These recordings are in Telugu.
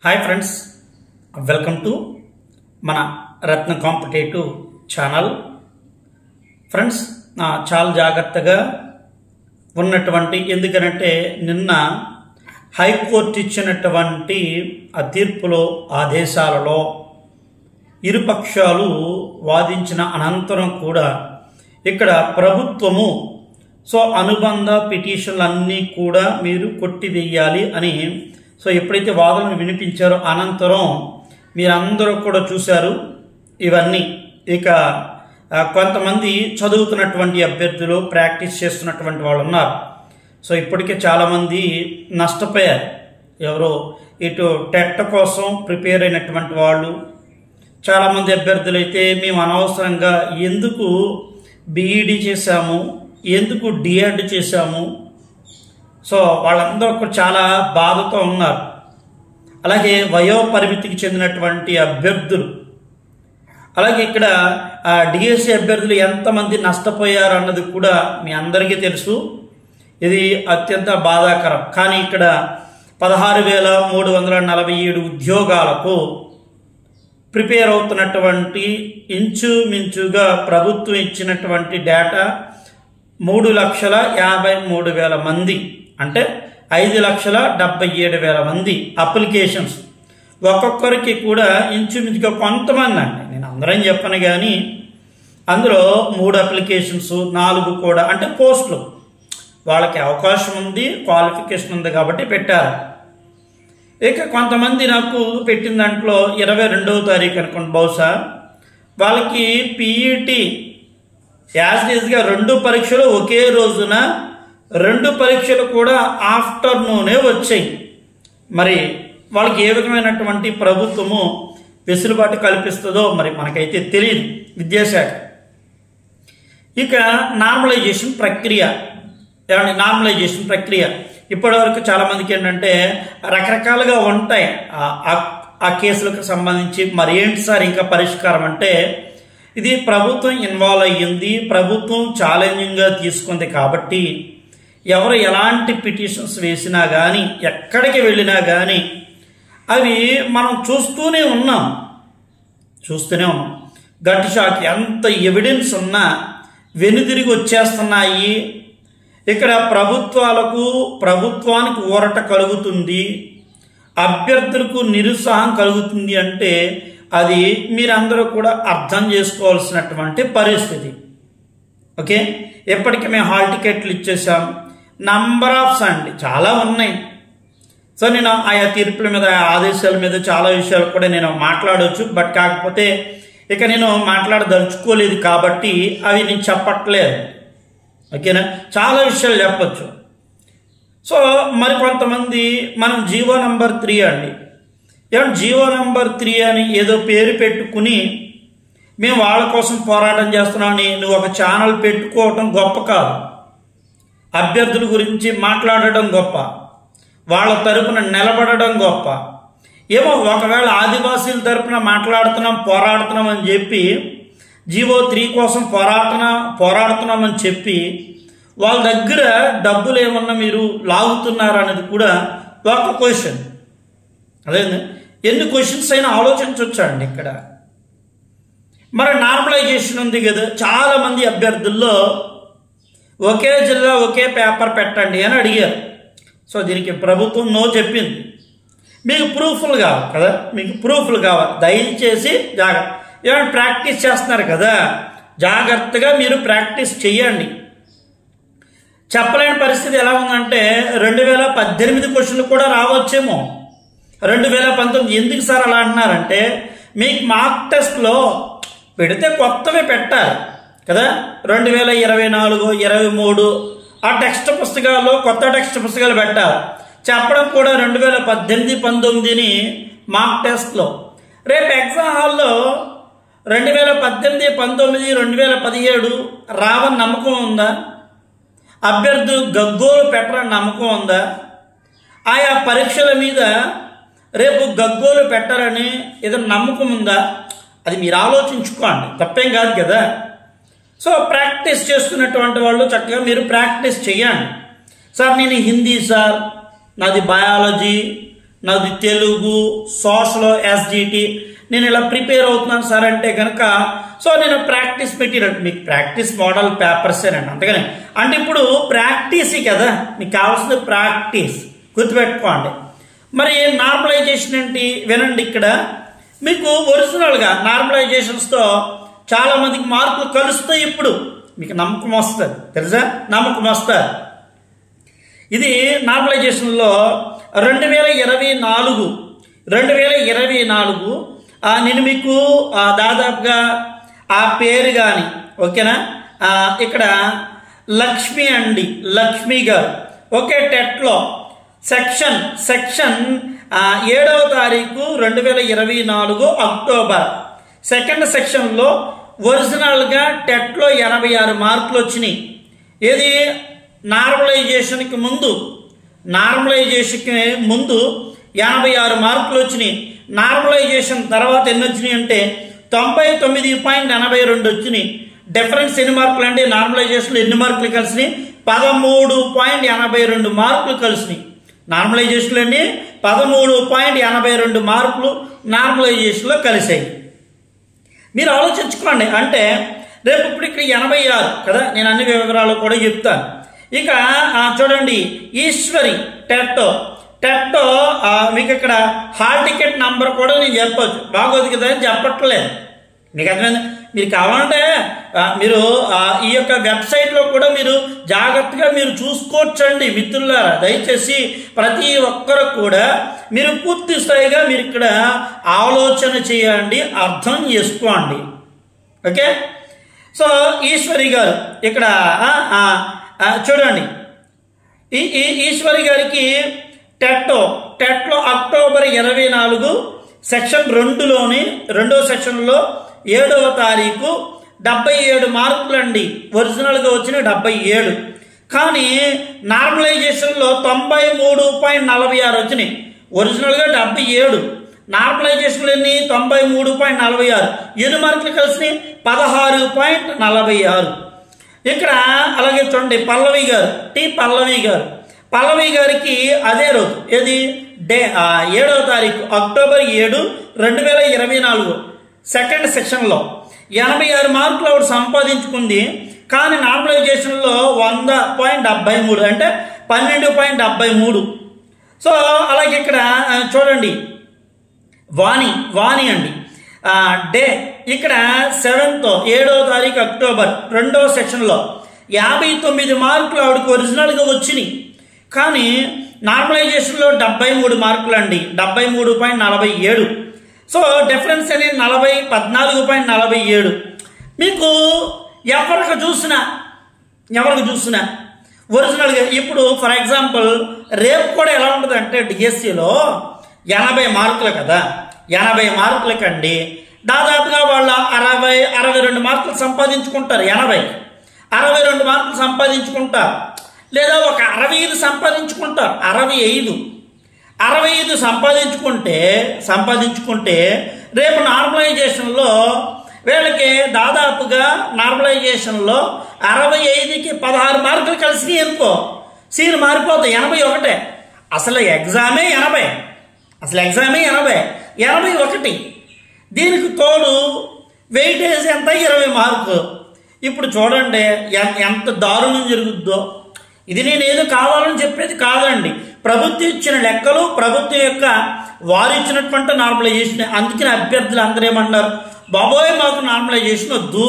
హాయ్ ఫ్రెండ్స్, వెల్కమ్ టు మన రత్న కాంపిటేటివ్ ఛానల్. ఫ్రెండ్స్, చాలా జాగ్రత్తగా ఉన్నటువంటి, ఎందుకనంటే నిన్న హైకోర్టు ఇచ్చినటువంటి ఆ తీర్పులో ఆదేశాలలో ఇరుపక్షాలు వాదించిన అనంతరం కూడా ఇక్కడ ప్రభుత్వము అనుబంధ పిటిషన్లన్నీ కూడా మీరు కొట్టివేయాలి అని ఎప్పుడైతే వాదనలు వినిపించారో అనంతరం మీరందరూ కూడా చూశారు ఇవన్నీ. ఇక కొంతమంది చదువుతున్నటువంటి అభ్యర్థులు, ప్రాక్టీస్ చేస్తున్నటువంటి వాళ్ళు ఉన్నారు. ఇప్పటికే చాలామంది నష్టపోయారు. ఎవరో ఇటు టెట్ కోసం ప్రిపేర్ అయినటువంటి వాళ్ళు, చాలామంది అభ్యర్థులు అయితే మేము అనవసరంగా ఎందుకు బీఈడీ చేశాము, ఎందుకు డిఎడ్ చేశాము, వాళ్ళందరూ కూడా చాలా బాధతో ఉన్నారు. అలాగే వయోపరిమితికి చెందినటువంటి అభ్యర్థులు, అలాగే ఇక్కడ డిఎస్సి అభ్యర్థులు ఎంతమంది నష్టపోయారు అన్నది కూడా మీ అందరికీ తెలుసు. ఇది అత్యంత బాధాకరం. కానీ ఇక్కడ 16,347 ఉద్యోగాలకు ప్రిపేర్ అవుతున్నటువంటి ఇంచుమించుగా ప్రభుత్వం ఇచ్చినటువంటి డేటా 3,53,000 మంది, అంటే 5,77,000 మంది అప్లికేషన్స్. ఒక్కొక్కరికి కూడా ఇంచుమించుగా కొంతమంది, అండి నేను అందరం చెప్పను కానీ అందులో 3 అప్లికేషన్స్, 4 కూడా అంటే పోస్టులు, వాళ్ళకి అవకాశం ఉంది, క్వాలిఫికేషన్ ఉంది కాబట్టి పెట్టారు. ఇక కొంతమంది నాకు పెట్టిన దాంట్లో 22వ తారీఖు అనుకోండి, బహుశా వాళ్ళకి పీఈటీ యాజ్ ఈజ్గా 2 పరీక్షలు ఒకే రోజున, 2 పరీక్షలు కూడా ఆఫ్టర్నూనే వచ్చాయి. మరి వాళ్ళకి ఏ విధమైనటువంటి ప్రభుత్వము వెసులుబాటు కల్పిస్తుందో మరి మనకైతే తెలియదు, విద్యాశాఖ. ఇక నార్మలైజేషన్ ప్రక్రియ, నార్మలైజేషన్ ప్రక్రియ ఇప్పటివరకు చాలామందికి ఏంటంటే రకరకాలుగా ఉంటాయి ఆ కేసులకు సంబంధించి. మరి ఏంటి సార్ ఇంకా పరిష్కారం అంటే, ఇది ప్రభుత్వం ఇన్వాల్వ్ అయ్యింది, ప్రభుత్వం ఛాలెంజింగ్గా తీసుకుంది కాబట్టి ఎవరు ఎలాంటి పిటిషన్స్ వేసినా కానీ, ఎక్కడికి వెళ్ళినా కానీ అవి మనం చూస్తూనే ఉన్నాం. గట్టి షాక్, ఎంత ఎవిడెన్స్ ఉన్నా వెనుదిరిగి వచ్చేస్తున్నాయి. ఇక్కడ ప్రభుత్వానికి ఊరట కలుగుతుంది, అభ్యర్థులకు నిరుత్సాహం కలుగుతుంది అంటే అది మీరందరూ కూడా అర్థం చేసుకోవాల్సినటువంటి పరిస్థితి. ఓకే, ఎప్పటికీ మేము హాల్ టికెట్లు ఇచ్చేసాం, నంబర్ ఆఫ్స్ అండి చాలా ఉన్నాయి. నేను ఆయా తీర్పుల మీద, ఆదేశాల మీద చాలా విషయాలు కూడా నేను మాట్లాడవచ్చు. బట్ కాకపోతే ఇక నేను మాట్లాడదలుచుకోలేదు కాబట్టి అవి నేను చెప్పట్లేదు. ఓకేనా, చాలా విషయాలు చెప్పచ్చు. మరి కొంతమంది మనం జీవో నంబర్ 3 అండి, జీవో నంబర్ 3 అని ఏదో పేరు పెట్టుకుని మేము వాళ్ళ కోసం పోరాటం చేస్తున్నామని నువ్వు ఒక ఛానల్ పెట్టుకోవటం గొప్ప కాదు. అభ్యర్థుల గురించి మాట్లాడటం గొప్ప, వాళ్ళ తరపున నిలబడడం గొప్ప. ఏమో ఒకవేళ ఆదివాసీల తరపున పోరాడుతున్నాం అని చెప్పి, జీవో 3 కోసం పోరాడుతున్నామని చెప్పి వాళ్ళ దగ్గర డబ్బులు ఏమన్నా మీరు లాగుతున్నారు అనేది కూడా ఒక క్వశ్చన్. అదే ఎన్ని క్వశ్చన్స్ అయినా ఆలోచించవచ్చండి ఇక్కడ. మరి నార్మలైజేషన్ ఉంది కదా, చాలామంది అభ్యర్థుల్లో ఒకే జిల్లా ఒకే పేపర్ పెట్టండి అని అడిగారు. దీనికి ప్రభుత్వం నో చెప్పింది. మీకు ప్రూఫ్లు కావాలి కదా, మీకు ప్రూఫ్లు కావాలి. దయచేసి ఏమైనా ప్రాక్టీస్ చేస్తున్నారు కదా, జాగ్రత్తగా మీరు ప్రాక్టీస్ చెయ్యండి. చెప్పలేని పరిస్థితి ఎలా ఉందంటే 2018 క్వశ్చన్లు కూడా రావచ్చేమో, 2019. ఎందుకు సార్ అలా అంటున్నారంటే, మీకు మార్క్ టెస్ట్లో పెడితే కొత్తవి పెట్టాలి కదా. 2024, 23 ఆ టెక్స్ట్ పుస్తకాల్లో కొత్త టెక్స్ట్ పుస్తకాలు పెట్టాలి. చెప్పడం కూడా 2018, 19 మార్క్ టెస్ట్లో. రేపు ఎగ్జామ్ హాల్లో 2018, 19, 2017 రావని నమ్మకం ఉందా? అభ్యర్థులు గగ్గోలు పెట్టరని నమ్మకం ఉందా? ఆయా పరీక్షల మీద రేపు గగ్గోలు పెట్టరని ఏదైనా నమ్మకం ఉందా? అది మీరు ఆలోచించుకోండి, తప్పేం కాదు కదా. ప్రాక్టీస్ చేస్తున్నటువంటి వాళ్ళు చక్కగా మీరు ప్రాక్టీస్ చేయండి. సార్ నేను హిందీ, సార్ నాది బయాలజీ, నాది తెలుగు, సోషల్, ఎస్జిటి. నేను ఇలా ప్రిపేర్ అవుతున్నాను సార్ అంటే కనుక సో నేను ప్రాక్టీస్ మెటీరియల్, మీకు ప్రాక్టీస్ మోడల్ పేపర్సేనండి. అంతేగాని అంటే ఇప్పుడు ప్రాక్టీస్ కదా, మీకు కావాల్సింది ప్రాక్టీస్, గుర్తుపెట్టుకోండి. మరి నార్మలైజేషన్ ఏంటి వినండి. ఇక్కడ మీకు ఒరిజినల్గా నార్మలైజేషన్స్తో చాలా మందికి మార్కులు కలుస్తాయి. ఇప్పుడు మీకు నమ్మకం వస్తుంది, తెలుసా, నమ్మకం వస్తుంది. ఇది నార్మలైజేషన్లో 2024 నేను మీకు దాదాపుగా ఆ పేరు కానీ ఓకేనా. ఇక్కడ లక్ష్మి అండి, లక్ష్మి గారు. ఓకే, టెట్లో సెక్షన్ 7వ తారీఖు 2024 అక్టోబర్ సెకండ్ సెక్షన్లో ఒరిజినల్గా టెట్లో 86 మార్కులు వచ్చినాయి. ఏది నార్మలైజేషన్కి ముందు 86 మార్కులు వచ్చినాయి. నార్మలైజేషన్ తర్వాత ఎన్ని వచ్చినాయి అంటే 99.82 వచ్చినాయి. డిఫరెన్స్ ఎన్ని మార్కులు అంటే నార్మలైజేషన్లో ఎన్ని మార్కులు కలిసినాయి? 13.82 మార్కులు కలిసినాయి. నార్మలైజేషన్లో ఎన్ని 13.82 మార్కులు నార్మలైజేషన్లో కలిసాయి. మీరు ఆలోచించుకోండి. అంటే రేపు ఇప్పుడు ఇక్కడ 86 కదా, నేను అన్ని వివరాలు కూడా చెప్తాను. ఇక చూడండి, ఈశ్వరి టెట్టో మీకు ఇక్కడ హాల్ టికెట్ నంబర్ కూడా నేను చెప్పచ్చు, బాగోదు కదా అని చెప్పట్లేదు. మీకు అర్థమైంది. మీరు కావాలంటే మీరు ఈ యొక్క వెబ్సైట్లో కూడా మీరు జాగ్రత్తగా మీరు చూసుకోవచ్చండి మిత్రులారా. దయచేసి ప్రతి ఒక్కరు కూడా మీరు పూర్తి స్థాయిగా మీరు ఇక్కడ ఆలోచన చేయండి, అర్థం చేసుకోండి. ఓకే, సో ఈశ్వరి గారు ఇక్కడ చూడండి, ఈ ఈశ్వరి గారికి టెట్లో అక్టోబర్ 24 సెక్షన్ 2లోని 2వ సెక్షన్లో 7వ తారీఖు 77 మార్కులు అండి. ఒరిజినల్గా వచ్చిన 77, కానీ నార్మలైజేషన్లో 93.46 వచ్చినాయి. ఒరిజినల్గా 77, నార్మలైజేషన్లో ఎన్ని 93.46. ఎన్ని మార్కులు కలిసినాయి? 16.46. ఇక్కడ అలాగే చూడండి, పల్లవి గారు పల్లవి గారికి అదే రోజు ఏది 7వ తారీఖు అక్టోబర్ 7, 2024 సెకండ్ సెక్షన్లో 86 మార్కులు ఆవిడ సంపాదించుకుంది. కానీ నార్మలైజేషన్లో 100.73 అంటే 12.73. సో అలాగే ఇక్కడ చూడండి, వాణి అండి ఇక్కడ 7వ తారీఖు అక్టోబర్ 2వ సెక్షన్లో 59 మార్కులు ఆవిడకి ఒరిజినల్గా వచ్చినాయి. కానీ నార్మలైజేషన్లో 73 మార్కులు అండి, 73.47. సో డిఫరెన్స్ అనేది 14.47. మీకు ఎవరికి చూసినా ఒరిజినల్గా ఇప్పుడు ఫర్ ఎగ్జాంపుల్ రేపు కూడా ఎలా ఉంటుంది అంటే డిఎస్సిలో 80 మార్కులు కదా, 80 మార్కులకండి దాదాపుగా వాళ్ళ 62 మార్కులు సంపాదించుకుంటారు. 62 మార్కులు సంపాదించుకుంటారు, లేదా ఒక 65 సంపాదించుకుంటారు. 65 సంపాదించుకుంటే రేపు నార్మలైజేషన్లో వీళ్ళకి దాదాపుగా నార్మలైజేషన్లో 65కి 16 మార్కులు కలిసినాయి అనుకో, సీన్ మారిపోతాయి. 81 అసలు ఎగ్జామే 81. దీనికి తోడు వెయిటేజ్ ఎంత 20 మార్కులు. ఇప్పుడు చూడండి ఎంత దారుణం జరుగుద్దో. ఇది నేను ఏదో కావాలని చెప్పేది కాదండి, ప్రభుత్వం ఇచ్చిన లెక్కలు, ప్రభుత్వం యొక్క వారు ఇచ్చినటువంటి నార్మలైజేషన్. అందుకని అభ్యర్థులు అందరూ ఏమన్నారు, బాబోయ్ మాకు నార్మలైజేషన్ వద్దు,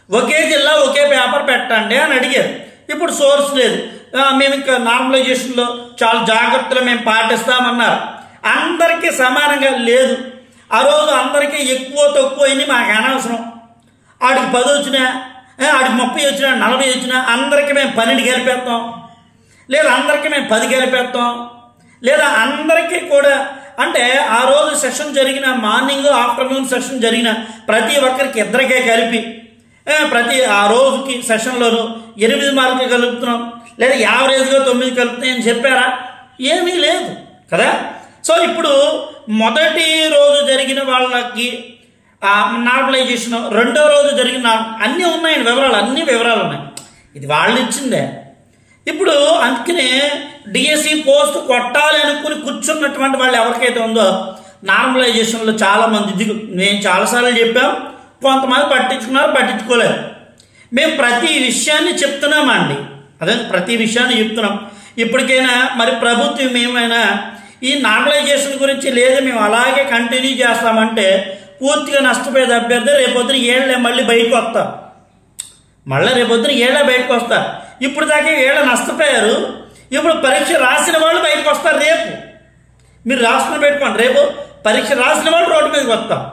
ఒకే జిల్లా ఒకే పేపర్ పెట్టండి అని అడిగారు. ఇప్పుడు సోర్స్ లేదు, మేము ఇంకా నార్మలైజేషన్లో చాలా జాగ్రత్తలు మేము పాటిస్తామన్నారు. అందరికీ సమానంగా లేదు. ఆ రోజు అందరికీ ఎక్కువ తక్కువ అయింది మాకు అనవసరం. ఆడికి 10 వచ్చినా, ఆడికి 30 వచ్చినా, 40 వచ్చినా అందరికీ మేము 12 గెలిపేస్తాం, లేదా అందరికీ మేము 10 గెలిపేస్తాం, లేదా అందరికీ కూడా అంటే ఆ రోజు సెషన్ జరిగిన మార్నింగ్ ఆఫ్టర్నూన్ సెషన్ జరిగిన ప్రతి ఒక్కరికి ఇద్దరికే కలిపి ప్రతి ఆ రోజుకి సెషన్లోనూ 8 మార్కులు కలుపుతున్నాం, లేదా యావరేజ్గా 9 కలుపుతున్నాయని చెప్పారా? ఏమీ లేదు కదా. సో ఇప్పుడు మొదటి రోజు జరిగిన వాళ్ళకి నార్మలైజేషన్, రెండో రోజు జరిగిన అన్నీ ఉన్నాయండి వివరాలు, అన్ని వివరాలు ఉన్నాయి. ఇది వాళ్ళు ఇచ్చిందే. ఇప్పుడు అందుకనే డిఎస్సి పోస్ట్ కొట్టాలి అనుకుని కూర్చున్నటువంటి వాళ్ళు ఎవరికైతే ఉందో నార్మలైజేషన్లో చాలామంది మేము చాలాసార్లు చెప్పాం, కొంతమంది పట్టించుకున్నారు, పట్టించుకోలేదు. మేము ప్రతి విషయాన్ని చెప్తున్నామండి, అదే ప్రతి విషయాన్ని చెప్తున్నాం. ఇప్పటికైనా మరి ప్రభుత్వం ఏమైనా ఈ నార్మలైజేషన్ గురించి లేదు మేము అలాగే కంటిన్యూ చేస్తామంటే పూర్తిగా నష్టపోయేది అభ్యర్థి. రేపొద్దున ఏళ్ళే మళ్ళీ బయటకు వస్తా, మళ్ళీ రేపొద్దున ఏళ్ళే బయటకు వస్తా. ఇప్పుడు దాకా ఏళ్ళ నష్టపోయారు, ఇప్పుడు పరీక్ష రాసిన వాళ్ళు బయటకు వస్తారు. రేపు మీరు రాసుకుని పెట్టుకోండి, రేపు పరీక్ష రాసిన వాళ్ళు రోడ్డు మీదకి వస్తాం.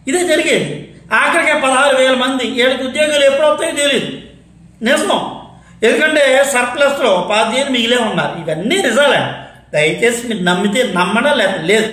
ఇదే జరిగేది. ఆఖరికే 16,000 మంది వీళ్ళకి ఉద్యోగాలు ఎప్పుడు వస్తాయో తెలియదు. నిజం, ఎందుకంటే సర్ప్లస్లో 10,000 మిగిలే ఉన్నారు. ఇవన్నీ నిజాలే. దయచేసి మీరు నమ్మితే నమ్మడం లేదు.